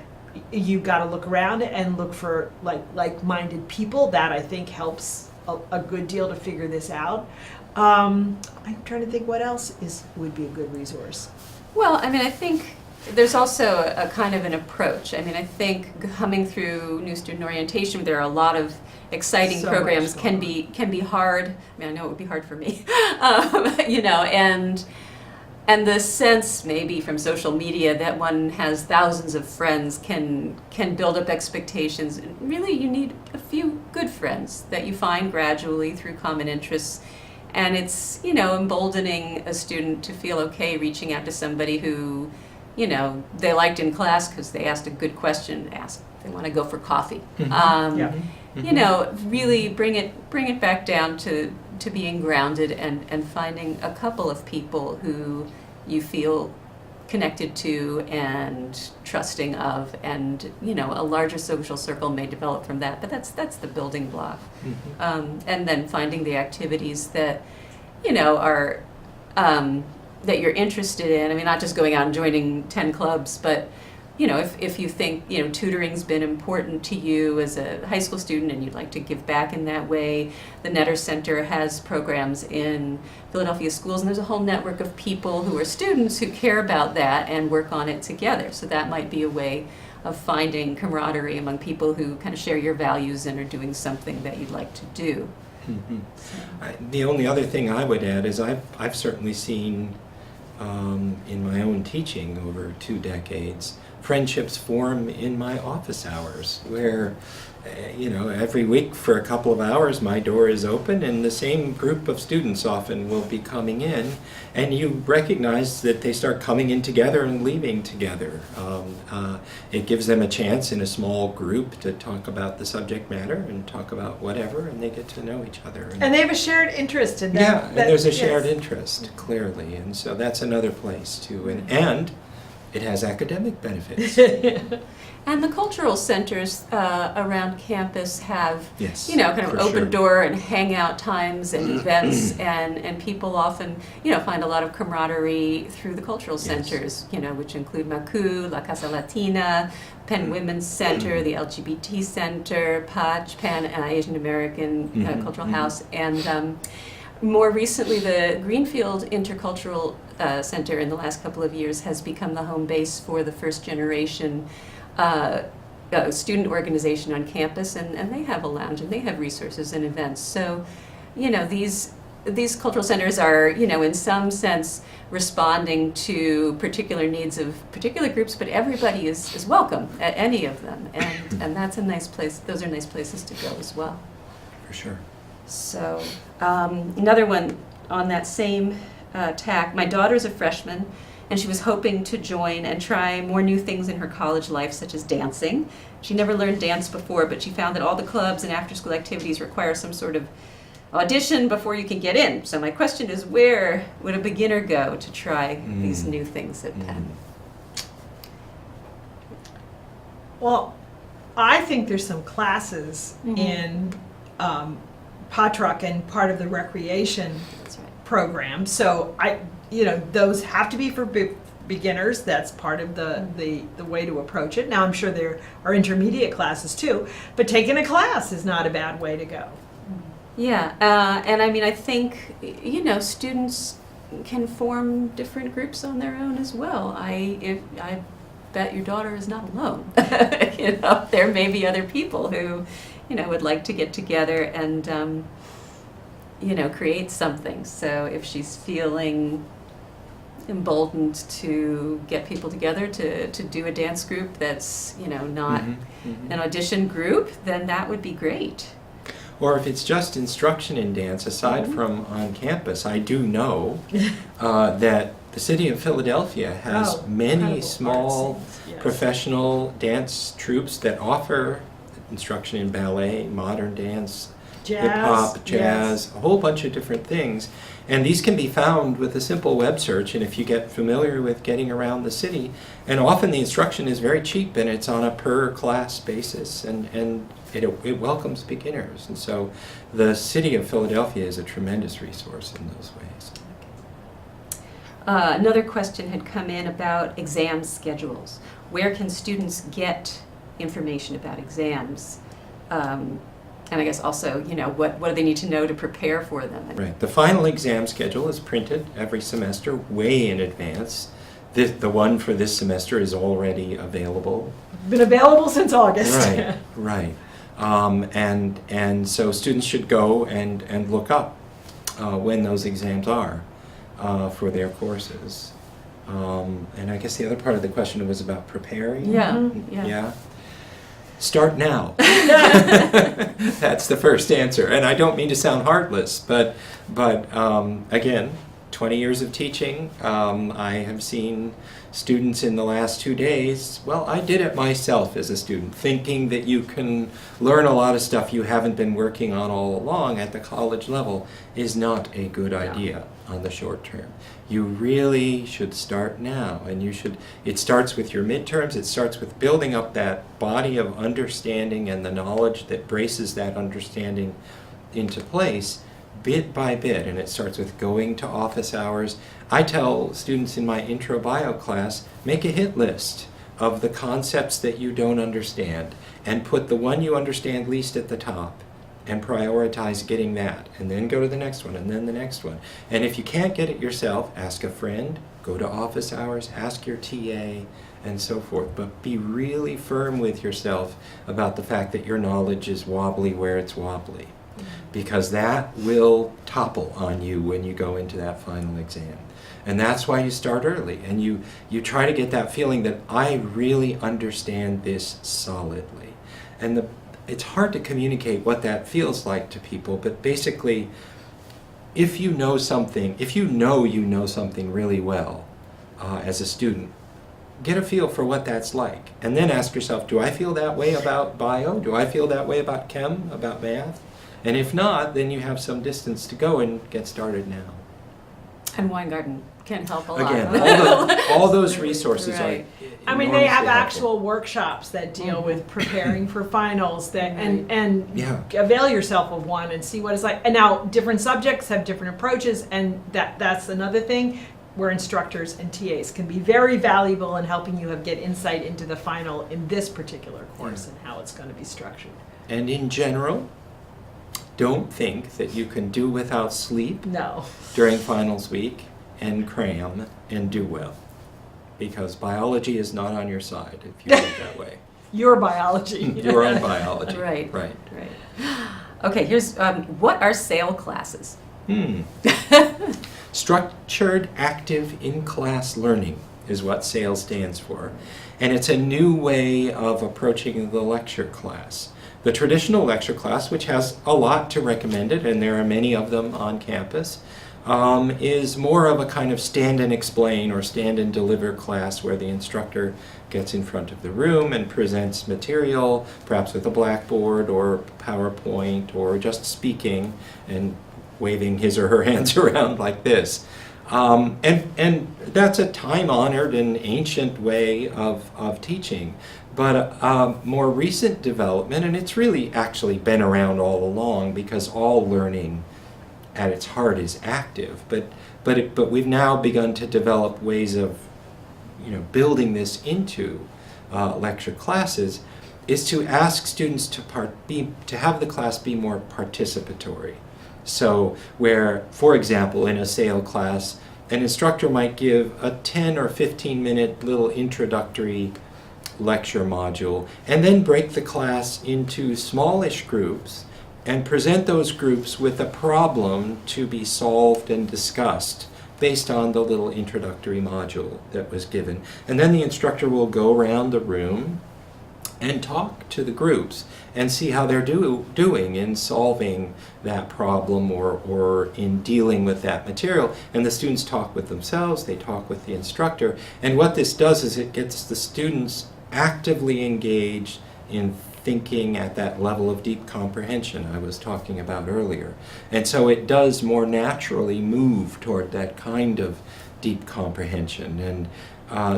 You've got to look around and look for like-minded people. That I think helps a good deal to figure this out. I'm trying to think what else would be a good resource. Well, I think there's also a kind of an approach. I think coming through New Student Orientation, there are a lot of exciting So programs. much Can going be hard. I know it would be hard for me, and and the sense maybe from social media that one has thousands of friends can build up expectations. And really, you need a few good friends that you find gradually through common interests. And it's, emboldening a student to feel okay reaching out to somebody who, they liked in class because they asked a good question, they want to go for coffee. Really bring it back down to being grounded and finding a couple of people who you feel connected to and trusting of, and a larger social circle may develop from that, but that's the building block. And then finding the activities that are that you're interested in. I mean, not just going out and joining 10 clubs, but if you think, tutoring's been important to you as a high school student and you'd like to give back in that way, the Netter Center has programs in Philadelphia schools, and there's a whole network of people who are students who care about that and work on it together. So that might be a way of finding camaraderie among people who kind of share your values and are doing something that you'd like to do. The only other thing I would add is I've certainly seen in my own teaching over 2 decades, friendships form in my office hours where, every week for a couple of hours my door is open and the same group of students often will be coming in, and you recognize that they start coming in together and leaving together. It gives them a chance in a small group to talk about the subject matter and talk about whatever, and they get to know each other. And they have a shared interest in that. Yeah, and there's a shared interest, clearly, and so that's another place too. And it has academic benefits. And the cultural centers around campus have, Yes, kind of for open sure. door and hangout times and events, and people often, find a lot of camaraderie through the cultural Yes. centers, which include MACU, La Casa Latina, Penn Women's Center, the LGBT Center, PACH, Pan Asian American Cultural House, and more recently, the Greenfield Intercultural Center in the last couple of years has become the home base for the first generation student organization on campus, and they have a lounge and they have resources and events. So, these cultural centers are, in some sense responding to particular needs of particular groups, but everybody is welcome at any of them, and that's a nice place. Those are nice places to go as well. For sure. So, another one on that same tack, my daughter's a freshman, and she was hoping to join and try more new things in her college life, such as dancing. She never learned dance before, but she found that all the clubs and after-school activities require some sort of audition before you can get in. So my question is, where would a beginner go to try these new things at Penn? Well, I think there's some classes in Patrak and part of the recreation That's right. program. So those have to be for beginners. That's part of the way to approach it. Now I'm sure there are intermediate classes too, but taking a class is not a bad way to go. Yeah, and I mean, I think, students can form different groups on their own as well. I bet your daughter is not alone. There may be other people who, would like to get together and, create something. So if she's feeling emboldened to get people together to do a dance group that's, not an audition group, then that would be great. Or if it's just instruction in dance, aside from on campus, I do know that the city of Philadelphia has many incredible small art scenes, yes. professional dance troupes that offer instruction in ballet, modern dance, Jazz, hip-hop, jazz, yes. a whole bunch of different things. And these can be found with a simple web search, and if you get familiar with getting around the city, and often the instruction is very cheap and it's on a per class basis, and it welcomes beginners. And so the city of Philadelphia is a tremendous resource in those ways. Another question had come in about exam schedules. Where can students get information about exams? And I guess also, what do they need to know to prepare for them? Right. The final exam schedule is printed every semester way in advance. The one for this semester is already available. Been available since August. Right, right. And so students should go and look up when those exams are. for their courses. And I guess the other part of the question was about preparing. Yeah, Yeah. Start now. That's the first answer. And I don't mean to sound heartless, but again, 20 years of teaching, I have seen students in the last 2 days, well, I did it myself as a student, thinking that you can learn a lot of stuff you haven't been working on all along at the college level is not a good idea on the short term. You really should start now, and it starts with your midterms, it starts with building up that body of understanding and the knowledge that braces that understanding into place bit by bit, and it starts with going to office hours. I tell students in my intro bio class, make a hit list of the concepts that you don't understand and put the one you understand least at the top and prioritize getting that, and then go to the next one and then the next one. And if you can't get it yourself, ask a friend, go to office hours, ask your TA, and so forth. But be really firm with yourself about the fact that your knowledge is wobbly where it's wobbly, because that will topple on you when you go into that final exam. And that's why you start early, and you try to get that feeling that I really understand this solidly. And it's hard to communicate what that feels like to people, but basically, if you know something really well as a student, get a feel for what that's like. And then ask yourself, do I feel that way about bio? Do I feel that way about chem, about math? And if not, then you have some distance to go and get started now. And Weingarten can help a lot. Again, all those resources Right. I mean, they have enormously helpful. actual workshops that deal with preparing for finals that, and Yeah. avail yourself of one and see what it's like. And now different subjects have different approaches, and that's another thing where instructors and TAs can be very valuable in helping you get insight into the final in this particular course and how it's going to be structured. And in general, don't think that you can do without sleep No. during finals week and cram and do well, because biology is not on your side if you think that way. Your biology. Your own biology. Right. Right. Okay, here's, what are SAIL classes? Structured Active In-Class Learning is what SAIL stands for. And it's a new way of approaching the lecture class. The traditional lecture class, which has a lot to recommend it, and there are many of them on campus, is more of a kind of stand and explain or stand and deliver class where the instructor gets in front of the room and presents material, perhaps with a blackboard or PowerPoint, or just speaking and waving his or her hands around like this. And that's a time-honored and ancient way of teaching. But a more recent development, and it's really actually been around all along because all learning at its heart is active, but we've now begun to develop ways of building this into lecture classes, is to ask students to have the class be more participatory. So where, for example, in a SAIL class, an instructor might give a 10 or 15-minute little introductory lecture module, and then break the class into smallish groups and present those groups with a problem to be solved and discussed based on the little introductory module that was given. And then the instructor will go around the room and talk to the groups and see how they're doing in solving that problem or in dealing with that material. And the students talk with themselves, they talk with the instructor, and what this does is it gets the students actively engaged in thinking at that level of deep comprehension I was talking about earlier. And so it does more naturally move toward that kind of deep comprehension. And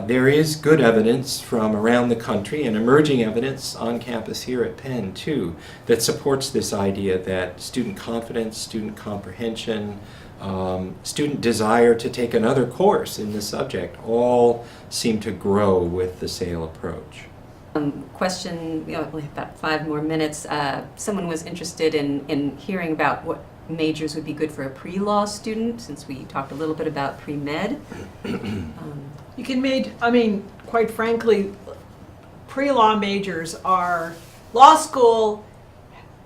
there is good evidence from around the country, and emerging evidence on campus here at Penn too, that supports this idea that student confidence, student comprehension, student desire to take another course in the subject all seem to grow with the SAIL approach. Question, we have about 5 more minutes. Someone was interested in hearing about what majors would be good for a pre-law student, since we talked a little bit about pre-med. You can quite frankly, pre-law majors are, law school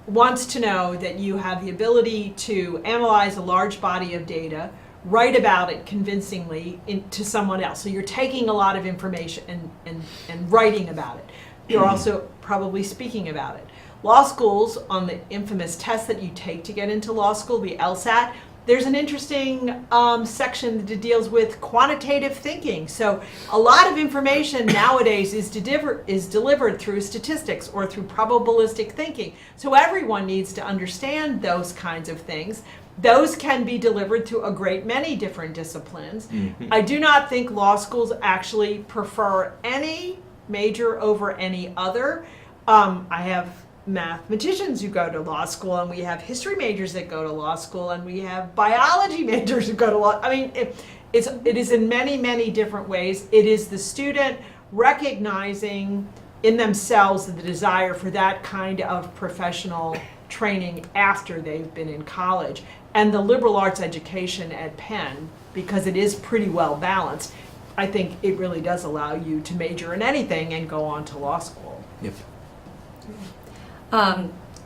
wants to know that you have the ability to analyze a large body of data, write about it convincingly to someone else. So you're taking a lot of information and writing about it. You're also probably speaking about it. Law schools, on the infamous test that you take to get into law school, the LSAT, there's an interesting section that deals with quantitative thinking. So a lot of information nowadays is delivered through statistics or through probabilistic thinking. So everyone needs to understand those kinds of things. Those can be delivered through a great many different disciplines. Mm-hmm. I do not think law schools actually prefer any major over any other. I have mathematicians who go to law school, and we have history majors that go to law school, and we have biology majors who go to law. I mean, it is in many, many different ways. It is the student recognizing in themselves the desire for that kind of professional training after they've been in college. And the liberal arts education at Penn, because it is pretty well balanced, I think it really does allow you to major in anything and go on to law school. Yep.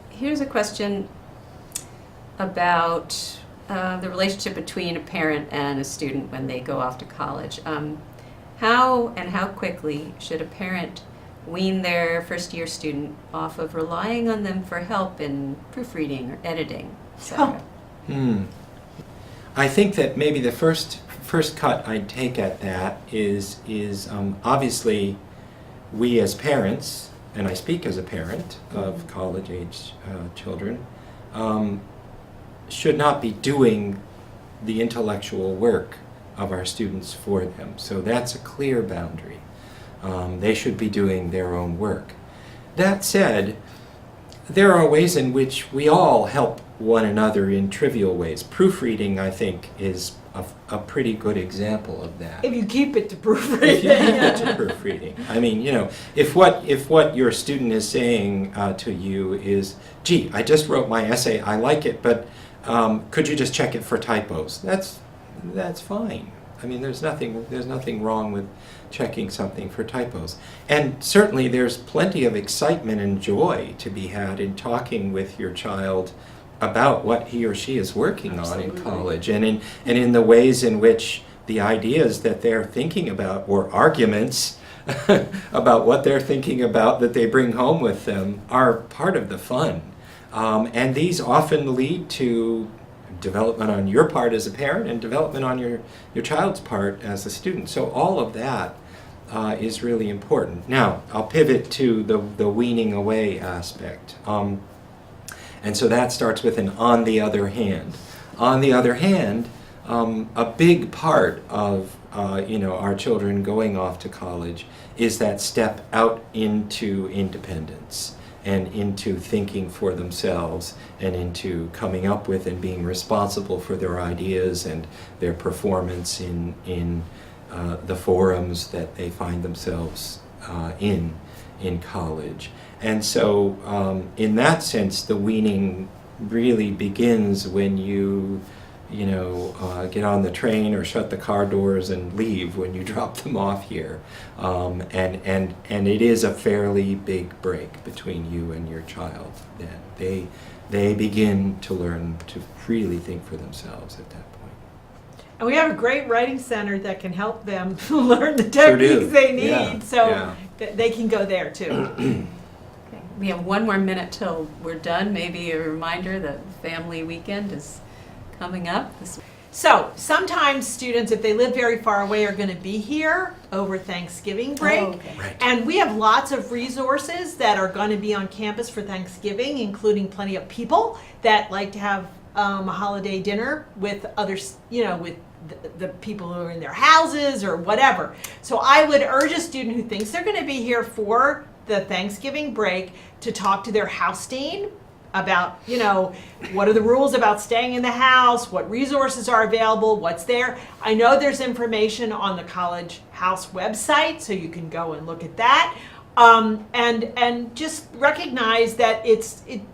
Here's a question about the relationship between a parent and a student when they go off to college. How quickly should a parent wean their first-year student off of relying on them for help in proofreading or editing, etc.? I think that maybe the first cut I'd take at that is obviously we as parents, and I speak as a parent of college-age children, should not be doing the intellectual work of our students for them. So that's a clear boundary. They should be doing their own work. That said, there are ways in which we all help one another in trivial ways. Proofreading, I think, is a pretty good example of that. If you keep it to proofreading. If you keep it to proofreading. I mean, you know, if what your student is saying to you is, gee, I just wrote my essay, I like it, but could you just check it for typos? That's fine. I mean, there's nothing wrong with checking something for typos. And certainly there's plenty of excitement and joy to be had in talking with your child about what he or she is working on in college, and in the ways in which the ideas that they're thinking about, or arguments about what they're thinking about that they bring home with them, are part of the fun. And these often lead to development on your part as a parent and development on your child's part as a student. So all of that is really important. Now, I'll pivot to the weaning away aspect. And so that starts with an on the other hand. On the other hand, a big part of our children going off to college is that step out into independence and into thinking for themselves and into coming up with and being responsible for their ideas and their performance in the forums that they find themselves in college. And so in that sense, the weaning really begins when you get on the train or shut the car doors and leave when you drop them off here. And it is a fairly big break between you and your child. Then they begin to learn to really think for themselves at that point. And we have a great writing center that can help them learn the techniques they need, they can go there too. We have one more minute till we're done. Maybe a reminder that family weekend is coming up. So sometimes students, if they live very far away, are going to be here over Thanksgiving break. Oh, okay. Right. And we have lots of resources that are going to be on campus for Thanksgiving, including plenty of people that like to have a holiday dinner with others, with the people who are in their houses or whatever. So I would urge a student who thinks they're going to be here for the Thanksgiving break to talk to their house dean about, what are the rules about staying in the house, what resources are available, what's there. I know there's information on the College House website, so you can go and look at that. And just recognize that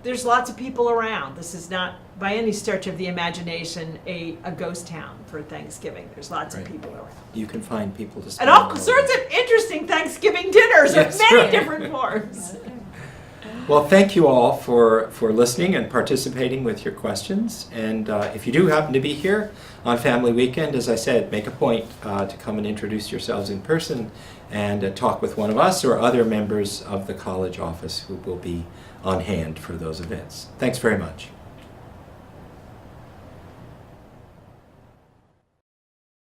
there's lots of people around. This is not, by any stretch of the imagination, a ghost town for Thanksgiving. There's lots of people around. You can find people to spend And all sorts of interesting Thanksgiving dinners of Yes, many right. different forms. Well, thank you all for listening and participating with your questions. And if you do happen to be here on Family Weekend, as I said, make a point to come and introduce yourselves in person and talk with one of us or other members of the college office who will be on hand for those events. Thanks very much.